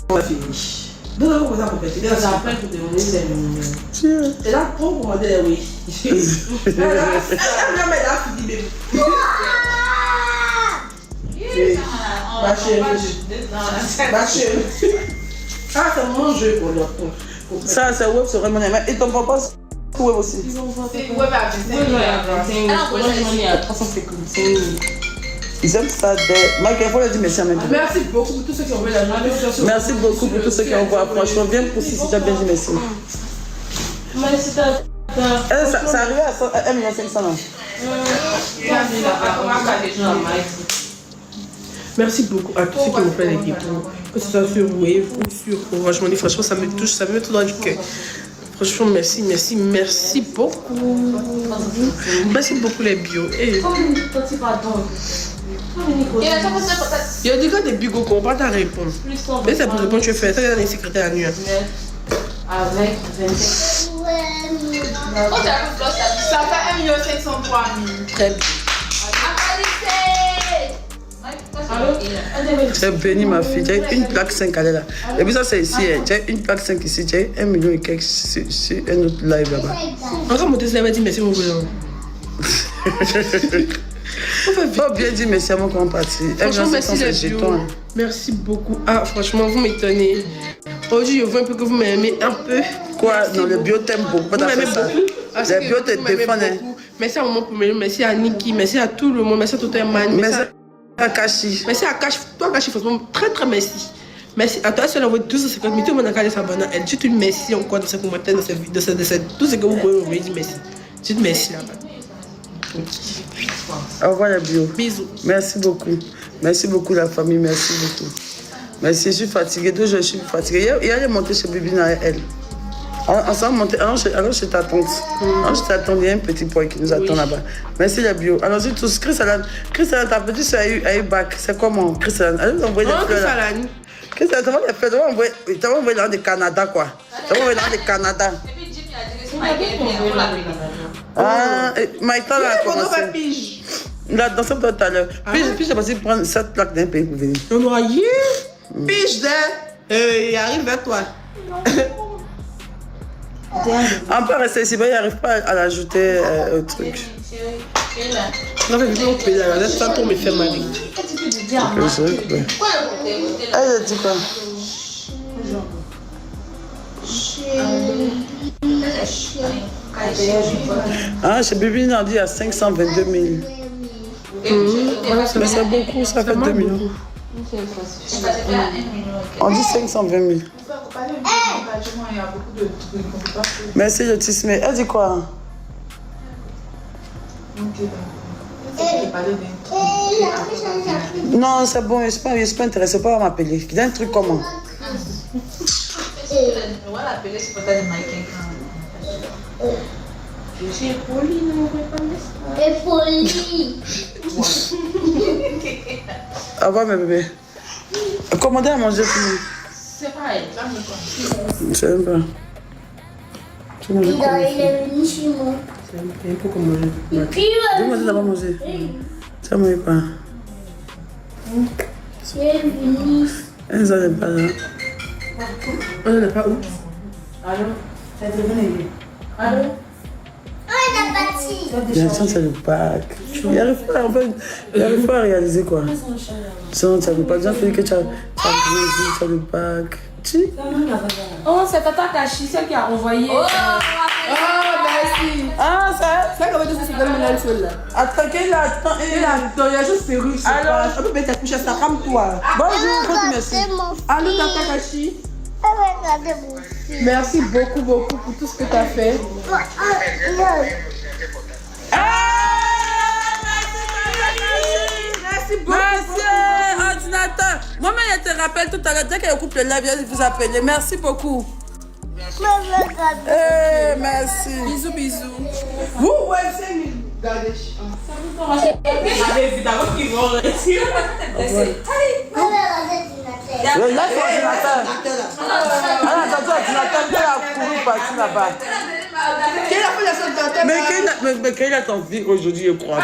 On a fini. Non, on a complété. Après, il faut demander les millions. Et là, pour commander, oui. Elle a fini, bébé. Ma chérie. Ah, c'est mon jeu pour leur compte. Ça, c'est web sur mon ami. Et ton papa, c'est web aussi. C'est web à 355 000. Ils aiment ça. Mike, il faut leur dire merci à maintenant. Merci beaucoup pour tous ceux qui ont envoyé la main. Merci beaucoup pour tous ceux qui ont envoyé. Franchement, bien pour si tu as bien dit merci. Ça arrive à 1 500 000. Merci beaucoup à tous ceux qui m'ont fait les dépôts, que ce soit sur Wave ou sur Orange Money. Franchement, ça me touche, ça me met tout dans le cœur. Franchement, merci beaucoup. Merci beaucoup les bios. Et... il y a des gars des bigots qui n'ont pas ta réponse. Mais c'est pour répondre, tu fais ça, il y a des secrétaires à nuit. Avec 27. Ça fait 1 503 000. Très bien. J'ai béni ma fille, j'ai une plaque 5 là. Et puis ça c'est ici, j'ai une plaque 5 ici, j'ai 1 million et quelques sur un autre live là-bas. Encore mon test, elle m'a dit merci mon voyant. Faut bien dire merci à mon compati. Franchement, merci les bios. Merci beaucoup. Ah, franchement, vous m'étonnez. Aujourd'hui, je vois un peu que vous m'aimez un peu. Quoi? Non, le bio t'aime beaucoup. Vous m'aimez beaucoup. Le bio te défend. Merci à Maman Poumé, merci à Niki, merci à tout le monde, merci à Toteman. Merci à Kashi. Merci à Kashi. Toi, Kashi, franchement, très très merci. Merci à toi, seul envoie 250 000. Tout le monde a regardé sa bonne. Elle dit une merci encore dans ses commentaires, dans tout ce que vous pouvez envoyer, merci. Dites merci là-bas. Au revoir la bio. Bisous. Merci beaucoup. Merci beaucoup la famille, merci beaucoup. Merci, je suis fatiguée. 2 jours, je suis fatiguée. Hier, elle est montée chez Bibina et elle. On s'est monté. Alors, je t'attends. Alors, je t'attends. Il y a un petit poil qui nous attend là-bas. Merci la bio. Alors, c'est tous. Chris Alan, ta petite soeur a eu bac. C'est comment? Chris Alan, elle nous a envoyé des fleurs. Chris Alan, t'as envoyé des fleurs. T'as envoyé dans le Canada, quoi. T'as envoyé dans le Canada. Ah, Maïta là a commencé. Il a dansé tout à l'heure. Puis j'ai passé prendre 7 plaques d'un pays pour venir. On aura dit, piche il arrive vers toi. On peut rester ici, mais il n'arrive pas à l'ajouter au truc. Non, mais on peut la regarder, ça tombe et fait mal. Elle dit quoi? Ah, chez Bibi, on a dit à 522 000. Mais c'est beaucoup, ça fait 2 millions. On dit 520 000. Merci le tisme. Elle dit quoi? Non, c'est bon, je ne suis pas intéressée, pas à m'appeler. Il y a un truc comment? Je suis poli, ne m'envoie pas de message. Poli. Au revoir, mes bébés. Commandez à manger pour nous. C'est pareil, je sais pas. Il est venu chez moi. C'est un peu comme manger. Dis-moi d'avoir mangé. Ça ne pas. Tu es venu. Elle n'est pas là. On n'en a pas où? Allô? Ça te venait. Allô? On a parti. Bien sûr, c'est le bac. Il n'arrive pas à réaliser quoi. Sinon, ça ne veut pas dire que tu as grandi, c'est le bac. Oh, c'est Tata Kashi, celle qui a envoyé. Oh, merci. Ah, ça? C'est comme ça, c'est comme une seule là. Attends, qu'il attend. Il y a juste ses rues. Alors, je peux mettre ta couche à ça comme toi. Bonjour, merci. Allô, Tata Kashi. Merci beaucoup pour tout ce que tu as fait. Merci beaucoup. Merci, ordinateur. Moi-même, je te rappelle tout à l'heure, dès qu'elle coupe le live, je vais vous appeler. Merci beaucoup. Merci. Bisous. Vous, ouais, c'est une gardez. Évidemment qu'ils vont réussir. Le live ordinateur. Ah, attends, ordinateur, il a couru partir là-bas. Quel a fait la seule ordinateur? Mais quelle a ton vie aujourd'hui, je crois.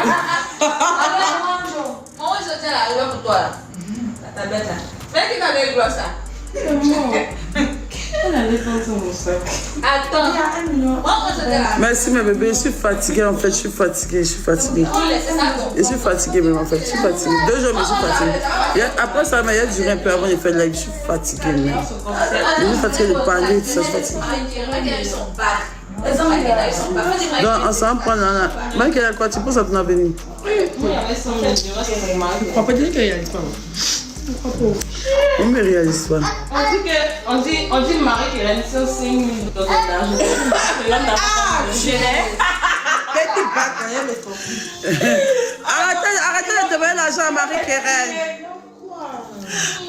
Moi, je tiens la rue pour toi. La tablette là. Mais qui t'a mis le gros ça? Elle allait prendre son sac. Attends. Merci mes bébés, je suis fatiguée en fait, je suis fatiguée. Je suis fatiguée même en fait, je suis fatiguée. 2 jours, mais je suis fatiguée. Après ça, il y a duré un peu avant de faire live, je suis fatiguée même. Je suis fatiguée de parler, tout ça, je suis fatiguée. Donc, on s'en prend là. Michael, à quoi tu penses à ton avenir? Je crois pas dire qu'il réalise pas. On me réalise pas. On dit Marie qui réalise 5 minutes dans l'argent. Arrêtez de demander l'argent à Marie-Kérène.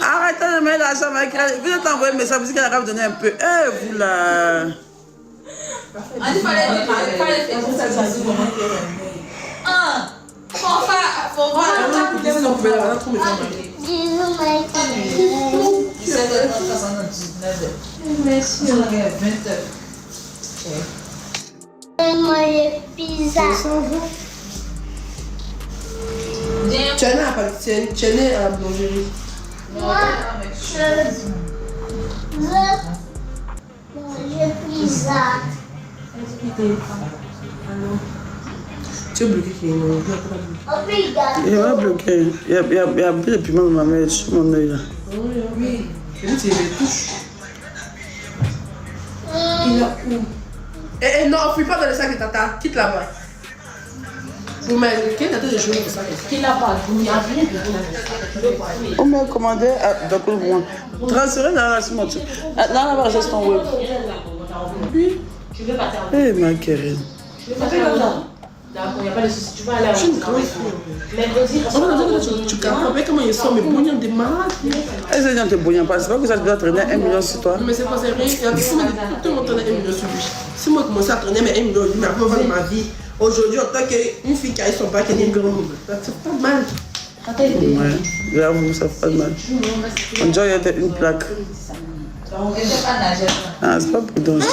Arrêtez de demander l'argent à Marie-Kérène. Vous êtes envoyé un message, vous dites qu'elle a vous donner un peu. Eh, vous là. Il fallait faire ça. Faut voir. Manger pizza. Tu es né à la boulangerie. Moi, je veux manger pizza. Tu es bloqué qui est Obrigado. Il m'a bloqué. Il y a un peu de piment dans ma main, sur mon œil là. Oui. Et tu les touches. Il a où? Eh non, on ne pas dans le sac de tata. Quitte là-bas. Vous m'avez quel tata de jouer dans le sac? Qui n'a pas? Il n'y a rien de On m'a commandé donc le moins. Transférer dans la semaine. Là, là, juste ton web. Oui. Je vais partir. Eh, ma Kérène. Je vais partir là-bas. D'accord, il n'y a pas de souci. Tu vas aller à Tu comprends pas comment ils sont, mais bouillants des malades. Est-ce que tu ne bouillons pas? C'est pas que ça doit traîner 1 million sur toi. Non, mais c'est pas sérieux. Il y a des fois, tout le monde a 1 million sur lui. Si moi, je commence à traîner, mais 1 million, mais après, vendre ma vie. Aujourd'hui, en tant qu'une fille qui a eu son bac, elle est grande. C'est pas mal. Ouais, j'avoue, ça fait pas mal. On dirait qu'il y a une plaque. Ah, c'est pas pour danser.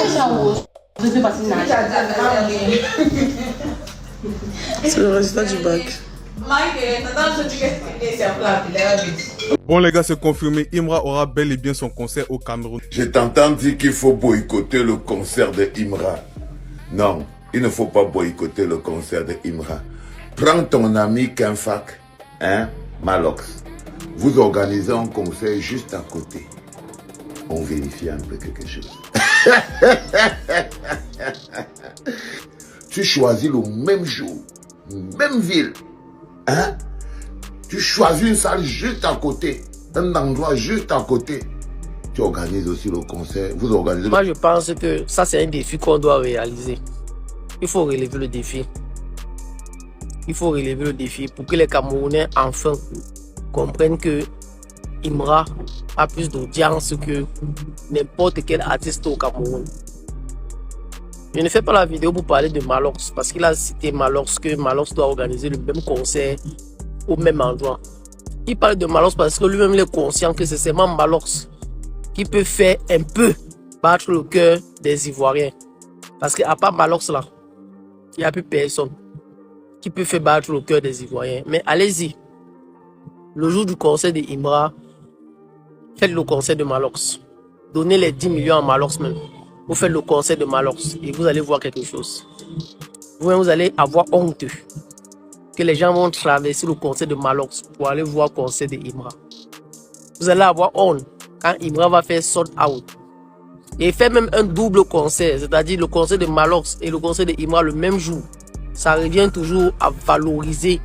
C'est le résultat du bac. Bon les gars, c'est confirmé, Imra aura bel et bien son concert au Cameroun. Je t'entends dire qu'il faut boycotter le concert de Imra. Non, il ne faut pas boycotter le concert de Imra. Prends ton ami Kenfak, hein, Malox. Vous organisez un concert juste à côté. On vérifie un peu quelque chose. Tu choisis le même jour, même ville, hein? Tu choisis une salle juste à côté, un endroit juste à côté. Tu organises aussi le concert, vous organisez... Moi, je pense que ça, c'est un défi qu'on doit réaliser. Il faut relever le défi. Il faut relever le défi pour que les Camerounais, enfin, comprennent que Imra a plus d'audience que n'importe quel artiste au Cameroun. Je ne fais pas la vidéo pour parler de Malox parce qu'il a cité Malox, que Malox doit organiser le même concert au même endroit. Il parle de Malox parce que lui-même est conscient que c'est seulement Malox qui peut faire un peu battre le cœur des Ivoiriens. Parce qu'à part Malox là, il n'y a plus personne qui peut faire battre le cœur des Ivoiriens. Mais allez-y, le jour du concert de Imra, faites le concert de Malox. Donnez les 10 millions à Malox même. Vous faites le concert de Malox et vous allez voir quelque chose. Vous allez avoir honte que les gens vont traverser le concert de Malox pour aller voir le concert de Imra. Vous allez avoir honte quand Imra va faire sold out. Et faire même un double concert, c'est-à-dire le concert de Malox et le concert de Imra le même jour. Ça revient toujours à valoriser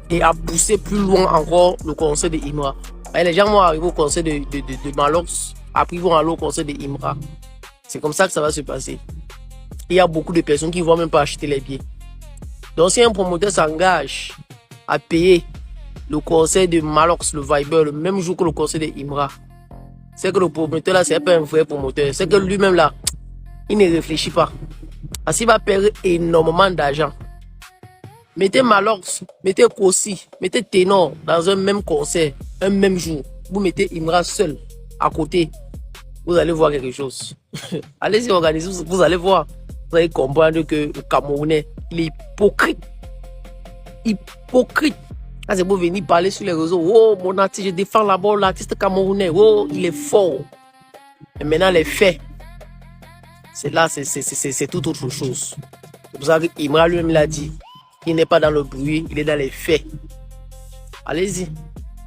et à pousser plus loin encore le concert de Imra. Et les gens vont arriver au concert de Malox, après ils vont aller au concert de Imra. C'est comme ça que ça va se passer. Il y a beaucoup de personnes qui ne vont même pas acheter les billets. Donc si un promoteur s'engage à payer le concert de Malox, le Viber, le même jour que le concert de Imra, c'est que le promoteur là, c'est pas un vrai promoteur. C'est que lui-même là, il ne réfléchit pas. Parce qu'il va perdre énormément d'argent. Mettez Malox, mettez Kossi, mettez Ténor dans un même concert, un même jour. Vous mettez Imra seul à côté. Vous allez voir quelque chose. Allez-y organiser, vous allez voir. Vous allez comprendre que le Camerounais, il est hypocrite. Hypocrite. Quand c'est beau venir parler sur les réseaux, oh, mon artiste, je défends là-bas l'artiste camerounais, oh, il est fort. Et maintenant, les faits, c'est là, c'est tout autre chose. C'est pour ça qu'Imra lui-même l'a dit, il n'est pas dans le bruit, il est dans les faits. Allez-y,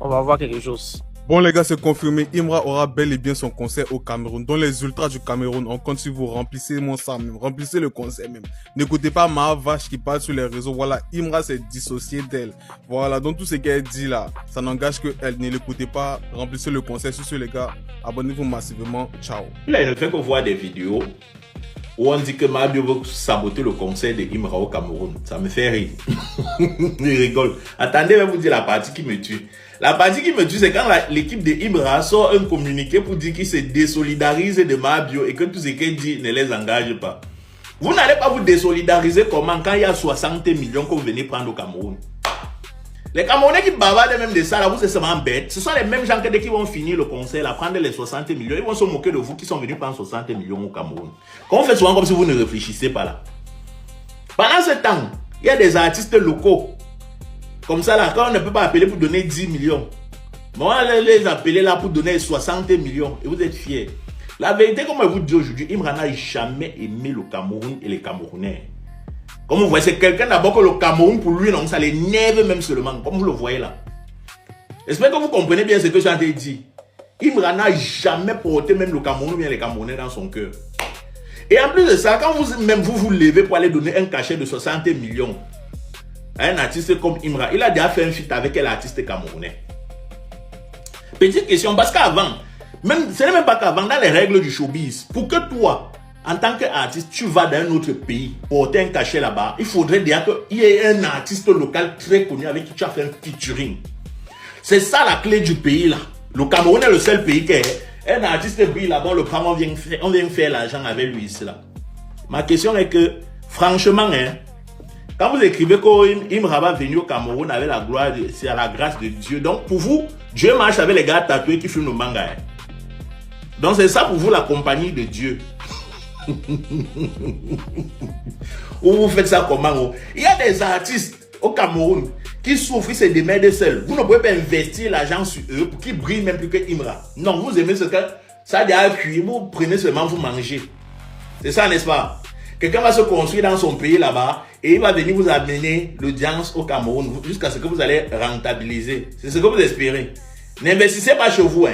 on va voir quelque chose. Bon les gars, c'est confirmé, Imra aura bel et bien son concert au Cameroun. Dans les ultras du Cameroun, on compte sur vous, remplissez mon ça même, remplissez le concert même. N'écoutez pas ma vache qui parle sur les réseaux, voilà, Imra s'est dissocié d'elle. Voilà, donc tout ce qu'elle dit là, ça n'engage que elle. Ne l'écoutez pas, remplissez le concert sur ce les gars, abonnez-vous massivement, ciao. Là, il ne fait que voir des vidéos où on dit que Mabio veut saboter le concert de Imra au Cameroun. Ça me fait rire. Il rigole. Attendez, je vais vous dire la partie qui me tue. La partie qui me tue, c'est quand l'équipe de Imra sort un communiqué pour dire qu'il se désolidarise de Mabio et que tout ce qu'il dit ne les engage pas. Vous n'allez pas vous désolidariser comment quand il y a 60 millions que vous venez prendre au Cameroun. Les Camerounais qui bavardent même de ça, là, vous c'est seulement bête. Ce sont les mêmes gens qui vont finir le concert, là, prendre les 60 millions. Ils vont se moquer de vous qui sont venus prendre 60 millions au Cameroun. Quand on fait souvent comme si vous ne réfléchissez pas là. Pendant ce temps, il y a des artistes locaux. Comme ça, là, quand on ne peut pas appeler pour donner 10 millions. Mais on va les appeler là pour donner 60 millions. Et vous êtes fiers. La vérité, comme je vous dis aujourd'hui, Imra n'a jamais aimé le Cameroun et les Camerounais. Comme vous voyez, c'est quelqu'un d'abord que le Cameroun, pour lui, non, ça l'énerve même seulement, comme vous le voyez là. J'espère que vous comprenez bien ce que j'ai en train de dire. Imra n'a jamais porté même le Cameroun ou bien les Camerounais dans son cœur. Et en plus de ça, quand vous levez pour aller donner un cachet de 60 millions à un artiste comme Imra, il a déjà fait un feat avec un artiste camerounais. Petite question, parce qu'avant, ce n'est même pas qu'avant, dans les règles du showbiz, pour que toi, en tant qu'artiste, tu vas dans un autre pays, porter un cachet là-bas, il faudrait dire qu'il y ait un artiste local très connu avec qui tu as fait un featuring. C'est ça la clé du pays là. Le Cameroun est le seul pays qui est un artiste brille là-bas, on le prend, on vient faire l'argent avec lui ici là. Ma question est que, franchement, quand vous écrivez qu'Imra va venir au Cameroun avec la gloire, c'est à la grâce de Dieu. Donc pour vous, Dieu marche avec les gars tatoués qui filment le manga. Donc c'est ça pour vous la compagnie de Dieu. Ou vous faites ça comment? Il y a des artistes au Cameroun qui souffrent, ils se démerdent seuls. Vous ne pouvez pas investir l'argent sur eux pour qu'ils brillent même plus que Imra. Non, vous aimez ce que ça a déjà cuit, vous prenez seulement, vous mangez. C'est ça, n'est-ce pas? Quelqu'un va se construire dans son pays là-bas et il va venir vous amener l'audience au Cameroun jusqu'à ce que vous allez rentabiliser. C'est ce que vous espérez. N'investissez pas chez vous.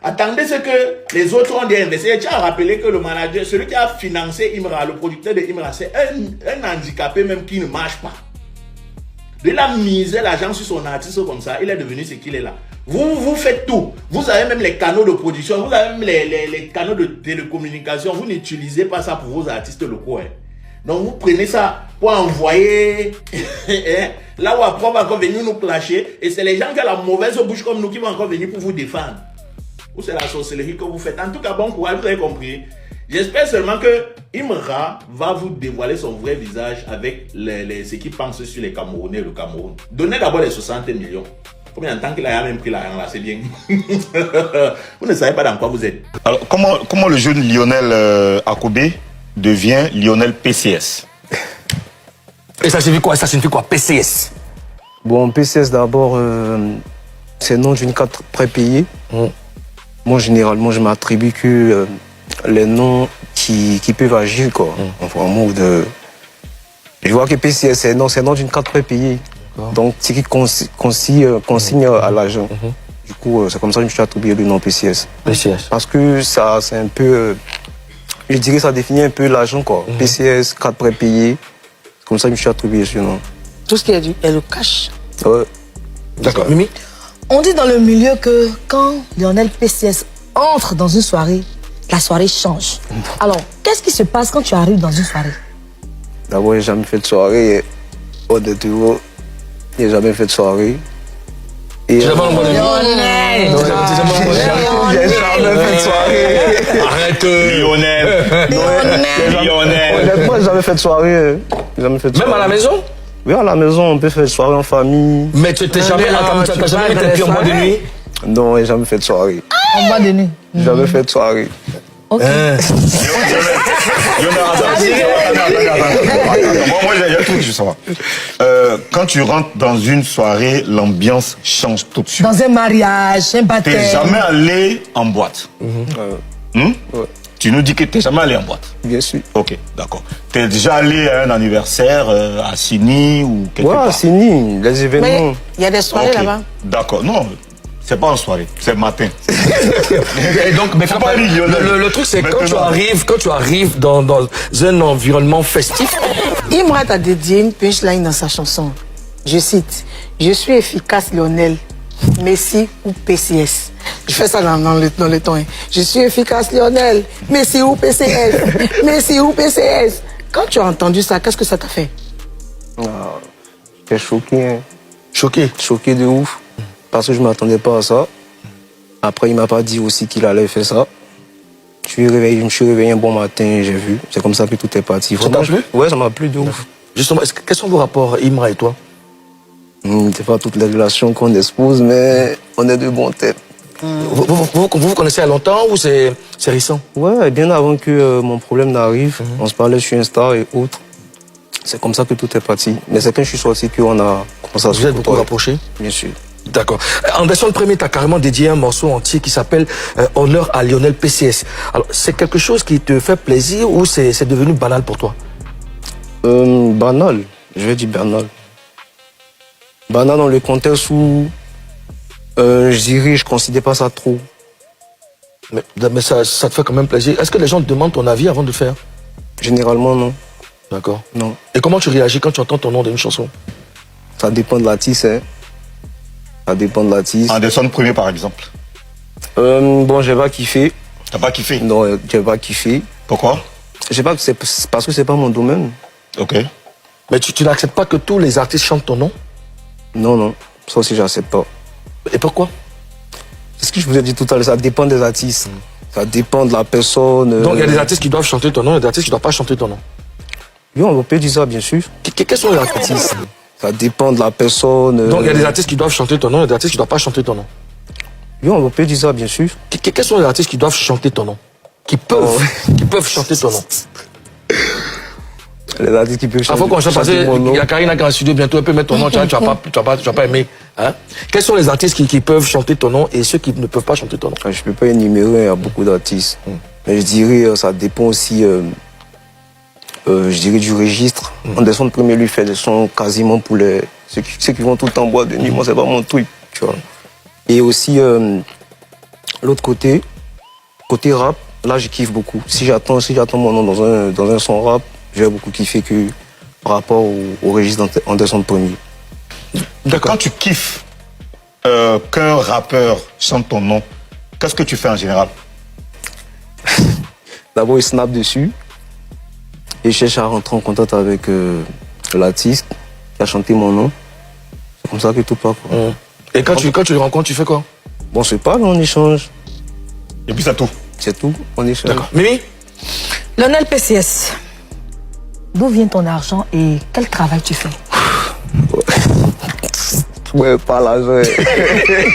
Attendez ce que les autres ont déjà investi. Et tu as rappelé que le manager, celui qui a financé Imra, le producteur de Imra, c'est un handicapé même qui ne marche pas. Il a misé l'argent sur son artiste comme ça. Il est devenu ce qu'il est là. Vous faites tout. Vous avez même les canaux de production. Vous avez même les canaux de télécommunication. Vous n'utilisez pas ça pour vos artistes locaux. Donc vous prenez ça pour envoyer là où après on va encore venir nous clasher. Et c'est les gens qui ont la mauvaise bouche comme nous qui vont encore venir pour vous défendre. Ou c'est la sorcellerie que vous faites. En tout cas, bon courage, vous avez compris. J'espère seulement que Imra va vous dévoiler son vrai visage avec ceux qui pensent sur les Camerounais et le Cameroun. Donnez d'abord les 60 millions. Combien de temps qu'il a même pris l'argent là, c'est bien. Vous ne savez pas dans quoi vous êtes. Alors, comment le jeune Lionel Akobé devient Lionel PCS? Et ça signifie quoi? Ça signifie quoi, PCS? Bon, PCS d'abord, c'est le nom d'une carte prépayée. Moi, généralement, je m'attribue que les noms qui peuvent agir, quoi. Enfin, en mode je vois que PCS, c'est le nom d'une carte prépayée. Donc, ce qui consigne à l'agent. Du coup, c'est comme ça que je me suis attribué le nom PCS. Parce que ça, c'est un peu... je dirais que ça définit un peu l'agent, quoi. PCS, carte prépayée. C'est comme ça que je me suis attribué ce nom. Tout ce qui est le cash. Ouais. D'accord. Mimi? On dit dans le milieu que quand Lionel PCS entre dans une soirée, la soirée change. Alors, qu'est-ce qui se passe quand tu arrives dans une soirée? D'abord, j'ai jamais fait de soirée. Honnêtement, j'ai jamais fait de soirée. Tu n'as pas entendu? J'ai jamais fait de soirée. Arrête, Lionel. Honnêtement, j'ai jamais fait de soirée. Même à la maison? Oui, à la maison, on peut faire de soirée en famille. Mais tu n'as jamais été pris en boîte de nuit? Non, j'ai jamais fait de soirée. En boîte de nuit? Jamais fait de soirée. Ok. Moi, j'ai un truc, je sais pas. Quand tu rentres dans une soirée, l'ambiance change tout de suite. Dans un mariage, un baptême. T'es jamais allé en boîte. Ouais. Tu nous dis que t'es jamais allé en boîte. Bien sûr. Ok, d'accord. T'es déjà allé à un anniversaire à Sini ou quelque Ouais, part? à Sini, les événements. Mais il y a des soirées Ok, là-bas. d'accord. Non, c'est pas en soirée, c'est matin. Et donc, mais pas le truc, c'est quand tu arrives dans un environnement festif. Imra t'a dédié une punchline dans sa chanson. Je cite, je suis efficace Lionel, Messi ou PCS. Je fais ça dans le ton. Hein. Je suis efficace Lionel, Messi ou PCS. Messi ou PCS. Quand tu as entendu ça, qu'est-ce que ça t'a fait? J'étais choqué. Hein. Choqué? Choqué de ouf. Parce que je ne m'attendais pas à ça. Après, il ne m'a pas dit aussi qu'il allait faire ça. Je me suis réveillé un bon matin et j'ai vu. C'est comme ça que tout est parti. Ça t'a plu? Ouais, ça m'a plu de ouf. Justement, quels sont vos rapports, Imra et toi? C'est pas toutes les relations qu'on expose, mais on est de bons têtes. Vous vous connaissez à longtemps ou c'est récent? Ouais, bien avant que mon problème n'arrive, on se parlait sur Insta et autres. C'est comme ça que tout est parti. Mais c'est quand je suis sorti qu'on a commencé à se Vous êtes beaucoup rapprochés? Bien sûr. D'accord. Anderson Premier t'a carrément dédié un morceau entier qui s'appelle Honneur à Lionel PCS. Alors, c'est quelque chose qui te fait plaisir ou c'est devenu banal pour toi? Banal. Je vais dire banal. Banal dans le contexte où je dirais, je ne considère pas ça trop. Mais ça te fait quand même plaisir. Est-ce que les gens te demandent ton avis avant de le faire? Généralement, non. D'accord. Non. Et comment tu réagis quand tu entends ton nom d'une chanson? Ça dépend de l'artiste. Hein. Ça dépend de l'artiste. Anderson Premier, par exemple. Bon, j'ai pas kiffé. T'as pas kiffé? Non, j'ai pas kiffé. Pourquoi? C'est parce que c'est pas mon domaine. Ok. Mais tu n'acceptes pas que tous les artistes chantent ton nom? Non, non. Ça aussi, j'accepte pas. Et pourquoi? C'est ce que je vous ai dit tout à l'heure. Ça dépend des artistes. Ça dépend de la personne. Donc, il y a des artistes qui doivent chanter ton nom et des artistes qui ne doivent pas chanter ton nom. Oui, on peut dire ça, bien sûr. Quels sont les artistes? Ça dépend de la personne. Donc, il y a des artistes qui doivent chanter ton nom et des artistes qui ne doivent pas chanter ton nom. Oui, on peut dire ça, bien sûr. Quels sont les artistes qui doivent chanter ton nom? Qui peuvent chanter ton nom? Les artistes qui peuvent chanter. Faut qu'on chante parce qu'il y a Karina qui est en studio bientôt, elle peut mettre ton nom, tu vas pas aimer. Hein? Quels sont les artistes qui peuvent chanter ton nom et ceux qui ne peuvent pas chanter ton nom? Je ne peux pas énumérer, il y a beaucoup d'artistes. Mais je dirais, ça dépend aussi, je dirais, du registre. Anderson Premier lui fait des sons quasiment pour ceux qui vont tout le temps boire de nuit. Moi, c'est pas mon truc, tu vois. Et aussi, l'autre côté rap, là, je kiffe beaucoup. Si j'attends mon nom dans un son rap, je vais beaucoup kiffer que par rapport au registre d'Anderson Premier. Quand tu kiffes qu'un rappeur chante ton nom, qu'est-ce que tu fais en général? D'abord, il snap dessus et je cherche à rentrer en contact avec l'artiste qui a chanté mon nom. C'est comme ça que tout part. Quoi. Et quand tu le rencontres, tu fais quoi? Bon, c'est pas, on échange. Et puis c'est tout? C'est tout, on échange. D'accord. Mimi? Lionel PCS, d'où vient ton argent et quel travail tu fais? Ouais, pas l'argent.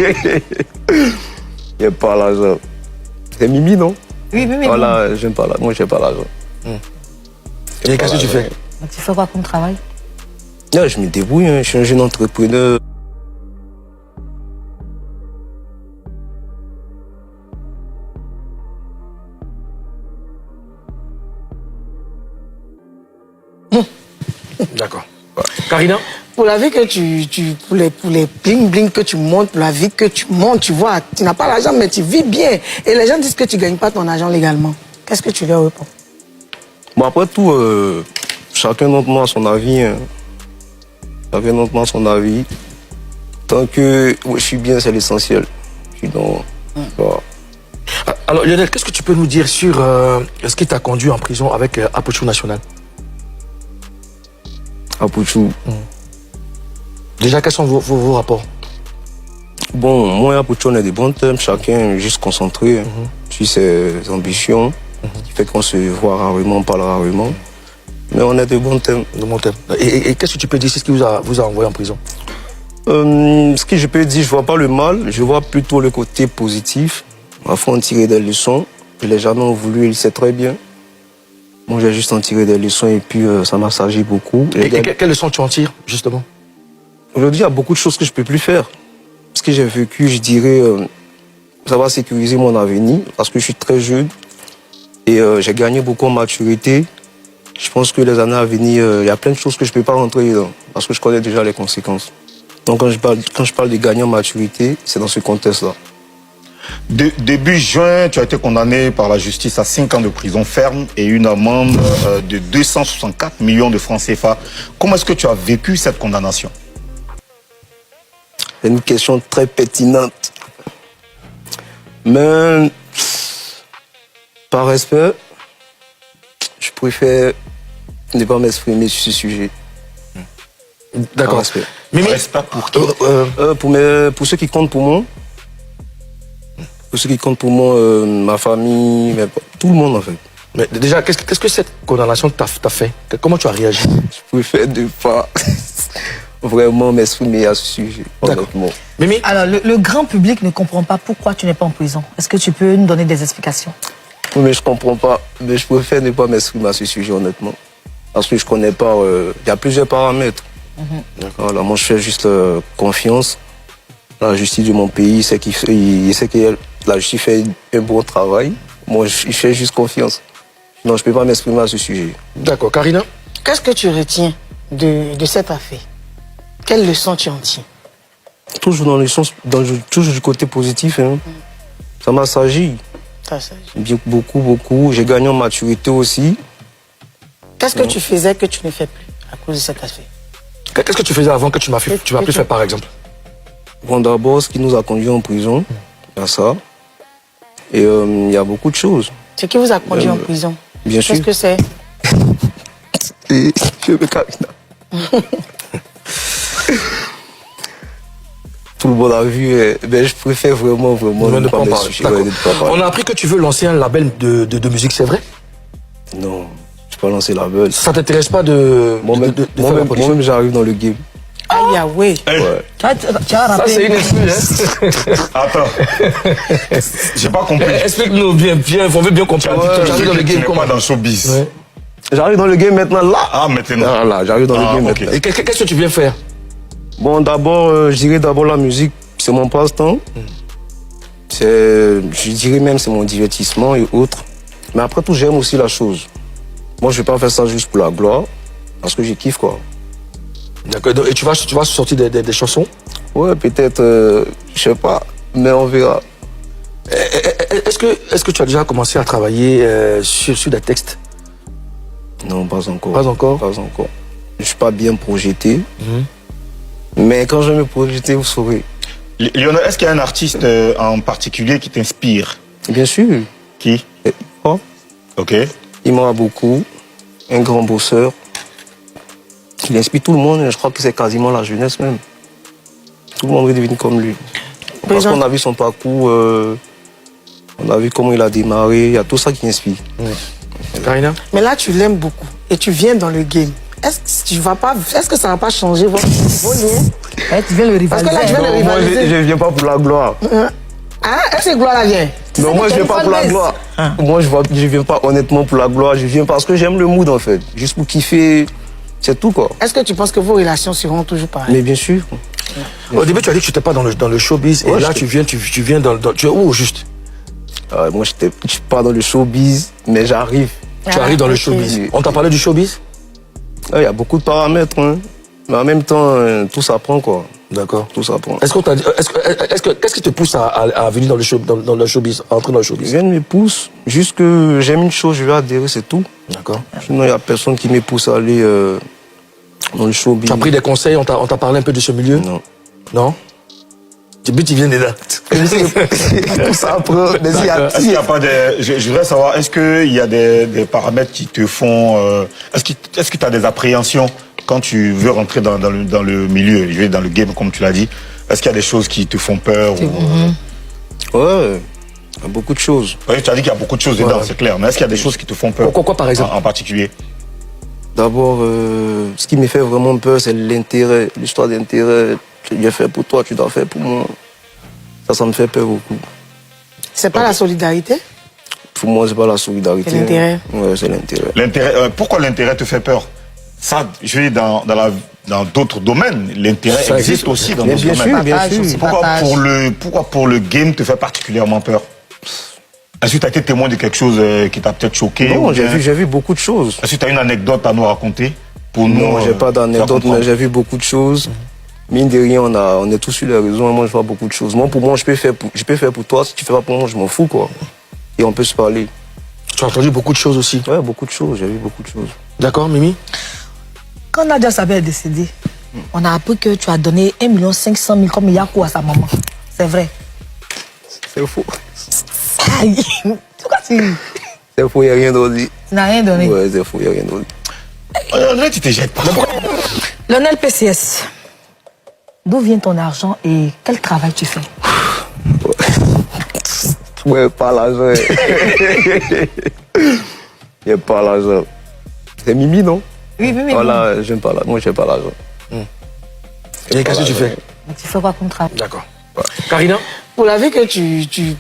Il n'y a pas l'argent. C'est Mimi, non? Oui, Mimi. Voilà, j'aime pas l'argent. Moi, j'aime pas l'argent. Et qu'est-ce que tu fais? Tu fais quoi comme travail? Ouais, je me débrouille, hein. Je suis un jeune entrepreneur. D'accord. Karina? Pour la vie que pour les bling bling que tu montes, pour la vie que tu montes, tu vois, tu n'as pas l'argent, mais tu vis bien. Et les gens disent que tu ne gagnes pas ton argent légalement. Qu'est-ce que tu leur réponds? Bon, après tout, chacun d'entre nous a son avis. Hein. Chacun d'entre nous a son avis. Tant que je suis bien, c'est l'essentiel. Sinon, voilà. Alors, Lionel, qu'est-ce que tu peux nous dire sur ce qui t'a conduit en prison avec Apochou National? Apochou. Déjà, quels sont vos rapports? Bon, moi et Apochou, on a des bons termes. Chacun est juste concentré sur ses ambitions. Qui fait qu'on se voit rarement, on parle rarement. Mais on a de bons thèmes. De bons thèmes. Et qu'est-ce que tu peux dire? C'est ce qui vous a envoyé en prison? Ce que je peux dire, je ne vois pas le mal. Je vois plutôt le côté positif. Il faut en tirer des leçons. Les gens ont voulu, il sait très bien. Moi, j'ai juste en tiré des leçons et puis ça m'a servi beaucoup. Et quelles leçons tu en tires, justement? Aujourd'hui, il y a beaucoup de choses que je ne peux plus faire. Ce que j'ai vécu, je dirais, ça va sécuriser mon avenir parce que je suis très jeune et j'ai gagné beaucoup en maturité. Je pense que les années à venir, il y a plein de choses que je ne peux pas rentrer dedans parce que je connais déjà les conséquences. Donc quand je parle de gagner en maturité, c'est dans ce contexte-là. Début juin, tu as été condamné par la justice à 5 ans de prison ferme et une amende de 264 millions de francs CFA. Comment est-ce que tu as vécu cette condamnation? C'est une question très pertinente. Mais, par respect, je préfère ne pas m'exprimer sur ce sujet. D'accord. Mais respect pour qui? Pour ceux qui comptent pour moi. Pour ceux qui comptent pour moi, ma famille, tout le monde en fait. Mais déjà, qu'est-ce que cette condamnation t'a fait? Comment tu as réagi? Je préfère ne pas vraiment m'exprimer à ce sujet, honnêtement. Mimi? Alors, le grand public ne comprend pas pourquoi tu n'es pas en prison. Est-ce que tu peux nous donner des explications? Oui, mais je comprends pas. Mais je préfère ne pas m'exprimer à ce sujet, honnêtement. Parce que je connais pas. Il y a plusieurs paramètres. Voilà, moi, je fais juste confiance à la justice de mon pays. Il sait que la justice fait un bon travail. Moi, je fais juste confiance. Non, je ne peux pas m'exprimer à ce sujet. D'accord. Karina? Qu'est-ce que tu retiens de cette affaire? Quelle leçon tu en tiens? Toujours dans le sens, toujours du côté positif. Hein. Ça m'a s'agi. Beaucoup. J'ai gagné en maturité aussi. Qu'est-ce que tu faisais que tu ne fais plus à cause de cette affaire? Qu'est-ce que tu faisais avant que tu m'as plus fait, par exemple? Bon, d'abord, ce qui nous a conduits en prison, il y a ça. Et il y a beaucoup de choses. Ce qui vous a conduit en prison? Bien sûr. Qu'est-ce que c'est? Je veux Karina. Tout le monde a vu, mais je préfère vraiment ne pas en parler. On a appris que tu veux lancer un label de musique, c'est vrai? Non, je ne peux pas lancer label. Ça t'intéresse pas de Moi-même, j'arrive dans le game. Ah, ouais. Tu as rappelé. Ça, c'est une excuse. Attends. J'ai pas compris. Explique-nous bien, on veut bien comprendre. Tu arrives dans le game comment? Dans le showbiz. Ouais. J'arrive dans le game maintenant, là. Ah, maintenant. Ah, là, j'arrive dans le game maintenant. Et qu'est-ce que tu viens faire? Bon, d'abord, je dirais d'abord la musique, c'est mon passe-temps. Je dirais même c'est mon divertissement et autres. Mais après tout, j'aime aussi la chose. Moi, je vais pas faire ça juste pour la gloire, parce que je kiffe, quoi. D'accord. Et tu vas sortir des chansons? Ouais, peut-être, je sais pas, mais on verra. Est-ce que tu as déjà commencé à travailler sur des textes? Non, pas encore. Pas encore? Pas encore. Je suis pas bien projeté. Mais quand je vais me projeter, vous saurez. Lionel, est-ce qu'il y a un artiste en particulier qui t'inspire? Bien sûr. Qui? Oh. Ok. Il m'aura beaucoup. Un grand bosseur. Il inspire tout le monde. Je crois que c'est quasiment la jeunesse même. Tout le monde veut devenir comme lui. Parce qu'on a vu son parcours. On a vu comment il a démarré. Il y a tout ça qui inspire. Karina? Mais là, tu l'aimes beaucoup. Et tu viens dans le game. Est-ce que ça va pas changer vos liens? Tu viens le rivaliser. Parce que là, tu viens le rivaliser. Moi, je ne viens pas pour la gloire. Est-ce que gloire là vient? Non, moi, je ne viens pas pour la gloire. Moi, je ne viens pas honnêtement pour la gloire. Je viens parce que j'aime le mood, en fait. Juste pour kiffer. C'est tout, quoi. Est-ce que tu penses que vos relations seront toujours pareilles? Mais bien sûr. Au début, tu as dit que tu n'étais pas dans le showbiz. Et là, tu viens dans... Tu es où, au juste? Moi, je ne suis pas dans le showbiz, mais j'arrive. Tu arrives dans le showbiz. On t'a parlé du showbiz? Il y a beaucoup de paramètres, hein. Mais en même temps, tout s'apprend, quoi. D'accord. Tout s'apprend. Qu'est-ce qui te pousse à venir dans le showbiz, à entrer dans le showbiz? Rien ne me pousse. Juste que j'aime une chose, je vais adhérer, c'est tout. D'accord. Sinon, il n'y a personne qui me pousse à aller dans le showbiz. Tu as pris des conseils, on t'a parlé un peu de ce milieu? Non. Non? Tu viens dedans. Tout s'apprend. Est-ce qu'il y a pas des... Je voudrais savoir, est-ce qu'il y a des paramètres qui te font... Est-ce que tu as des appréhensions quand tu veux rentrer dans le milieu, dans le game, comme tu l'as dit? Est-ce qu'il y a des choses qui te font peur Ouais, il y a beaucoup de choses. Oui, tu as dit qu'il y a beaucoup de choses dedans, c'est clair. Mais est-ce qu'il y a des choses qui te font peur? Quoi, par exemple? En particulier? D'abord, ce qui me fait vraiment peur, c'est l'intérêt, l'histoire d'intérêt. J'ai fait pour toi, tu dois faire pour moi. Ça me fait peur beaucoup. C'est pas la solidarité? pour moi, c'est pas la solidarité. C'est l'intérêt. Ouais, c'est l'intérêt. Pourquoi l'intérêt te fait peur? Ça, je vais dans d'autres domaines, l'intérêt Ça existe aussi dans mais d'autres bien domaines. sûr, bien sûr. Pourquoi pour le game te fait particulièrement peur? Est-ce que tu as été témoin de quelque chose qui t'a peut-être choqué? Non, j'ai vu beaucoup de choses. Est-ce que tu as une anecdote à nous raconter pour nous? Non, j'ai pas d'anecdote, mais j'ai vu beaucoup de choses. Mine de rien, on est tous sur les réseaux, moi je vois beaucoup de choses. Moi, pour moi, je peux faire pour toi, si tu fais pas pour moi, je m'en fous, quoi. Et on peut se parler. Tu as entendu beaucoup de choses aussi? Ouais, beaucoup de choses, j'ai vu beaucoup de choses. D'accord, Mimi? Quand Nadia Sabé est décédée, on a appris que tu as donné 1 500 000 comme Yakou à sa maman. C'est vrai? C'est faux. Aïe, pourquoi tu... C'est faux, il n'y a rien donné. Tu n'as rien donné? Ouais, c'est faux, il n'y a rien donné. Là, tu te jettes pas. Lionel PCS, d'où vient ton argent et quel travail tu fais? Ouais, pas l'argent. Il n'y a pas l'argent. C'est Mimi, non? Oui, Mimi. Voilà, j'aime pas l'argent. Moi, j'aime pas l'argent. Et qu'est-ce que tu fais? Tu fais quoi comme travail? D'accord. Karina? Pour la vie que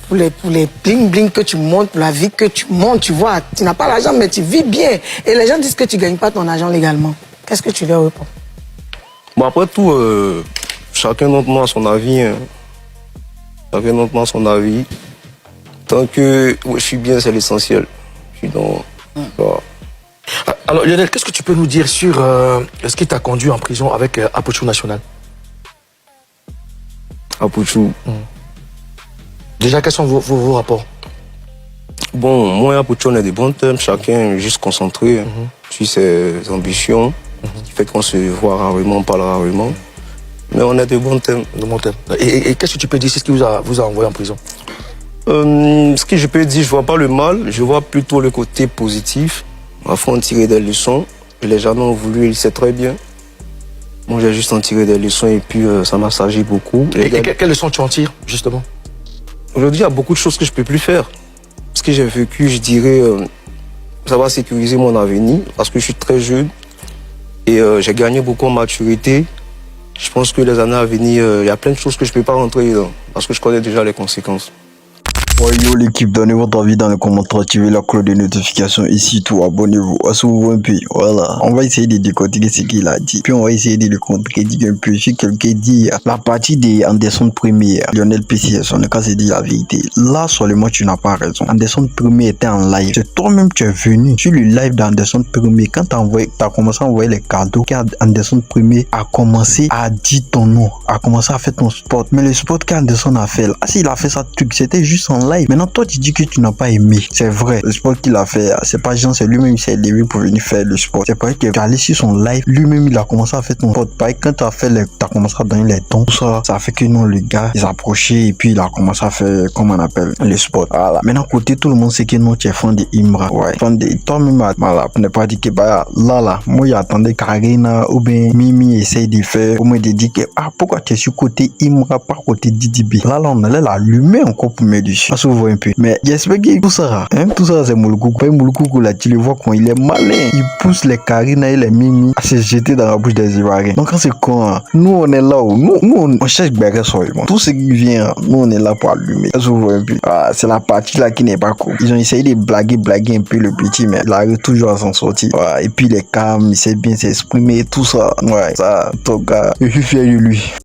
pour les bling bling que tu montes, pour la vie que tu montes, tu vois, tu n'as pas l'argent, mais tu vis bien. Et les gens disent que tu ne gagnes pas ton argent légalement. Qu'est-ce que tu leur réponds? Bon, après tout, chacun d'entre nous a son avis. Hein. Chacun d'entre nous a son avis. Tant que je suis bien, c'est l'essentiel. Je suis dans... Voilà. Alors, Lionel, qu'est-ce que tu peux nous dire sur ce qui t'a conduit en prison avec Apochou National? Apochou. Déjà, quels sont vos rapports? Bon, moi et Apochou, on a des bons termes. Chacun est juste concentré sur ses ambitions. Qui fait qu'on se voit rarement, on parle rarement. Mais on a des bons thèmes. Et qu'est-ce que tu peux dire? C'est ce qui vous a envoyé en prison? Ce que je peux dire, je vois pas le mal. Je vois plutôt le côté positif. Il faut en tirer des leçons. Les gens ont voulu, c'est très bien. Moi, j'ai juste en tiré des leçons et puis ça m'a sagé beaucoup. Et quelles leçons tu en tires, justement? Aujourd'hui, il y a beaucoup de choses que je peux plus faire. Ce que j'ai vécu, je dirais, ça va sécuriser mon avenir parce que je suis très jeune et j'ai gagné beaucoup en maturité. Je pense que les années à venir, il y a plein de choses que je peux pas rentrer dedans parce que je connais déjà les conséquences. Ouais, yo l'équipe, donnez votre avis dans les commentaires, activez la cloche de notification ici tout, abonnez-vous, asseyez-vous un peu, voilà. On va essayer de décortiquer ce qu'il a dit, puis on va essayer de le contredire un peu. Si quelqu'un dit la partie de Anderson Premier, Lionel PCS, on ne peut pas se dire la vérité. Là seulement tu n'as pas raison. Anderson Premier était en live, c'est toi-même tu es venu sur le live d'Anderson Premier. Quand t'as commencé à envoyer les cadeaux, Anderson Premier a commencé à dire ton nom, a commencé à faire ton sport. Mais le sport qu'Anderson a fait, là, s'il a fait ça truc, c'était juste en live. Maintenant, toi, tu dis que tu n'as pas aimé. C'est vrai. Le sport qu'il a fait, c'est pas Jean, c'est lui-même qui s'est levé pour venir faire le sport. C'est pas que tu es allé sur son live. Lui-même, il a commencé à faire ton sport. Pareil, quand tu as commencé à donner les tons, ça a fait que non, le gars, il s'est approché et puis il a commencé à faire, comment on appelle, le sport. Voilà. Maintenant, côté tout le monde sait que non, tu es fan de Imra. Ouais. Fan de toi-même, voilà. Pour ne pas dire que, bah, là, moi, j'attendais Karina ou bien Mimi essaye de faire, au moins de dire que, pourquoi tu es sur côté Imra, pas côté Didi. Là, on allait l'allumer encore pour me dessus. Ça se voit un peu. Mais j'espère que tout ça, c'est Moulkoukou. Pas Moulkoukou, là, tu le vois quand il est malin. Il pousse les Karina et les Mimi à se jeter dans la bouche des Ivoiriens. Donc, quand c'est con, nous, on est là où, nous, on cherche Béret seulement. Tout ce qui vient, nous, on est là pour allumer. Ça se voit un peu. C'est la partie là qui n'est pas cool. Ils ont essayé de blaguer un peu le petit, mais il arrive toujours à s'en sortir. Ouais. Et puis, les cams, il sait bien s'exprimer, tout ça. Ouais, ça, en tout cas, je suis fier de lui.